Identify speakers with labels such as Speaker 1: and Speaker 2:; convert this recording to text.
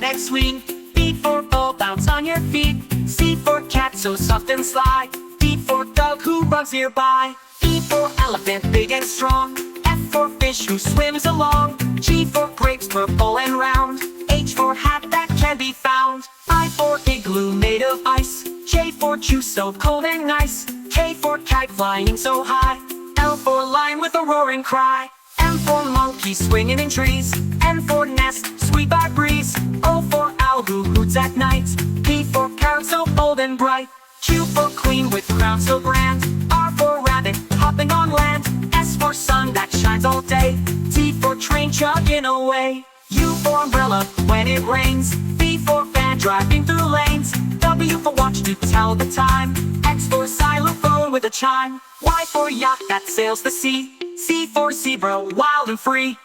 Speaker 1: X-wing. B for ball, bounce on your feet. C for cat, so soft and sly. D for dog, who runs nearby. E for elephant, big and strong. F for fish, who swims along. G for grapes, purple and round. H for hat, that can be found. I for igloo, made of ice. J for juice, so cold and nice. K for kite, flying so high. L for lion with a roaring cry. M for monkey, swinging in trees. N for nest, sweet by breeze. O for owl, who hoots at night. P for parrot, so bold and bright. Q for queen, with crown so grand. R for rabbit, hopping on land. S for sun, that shines all day. T for train, chugging away. U for umbrella, when it rains. V for fan, driving through lanes. W for watch, to tell the time. X for xylophone with a chime. Y for yacht, that sails the sea. C for zebra, wild and free.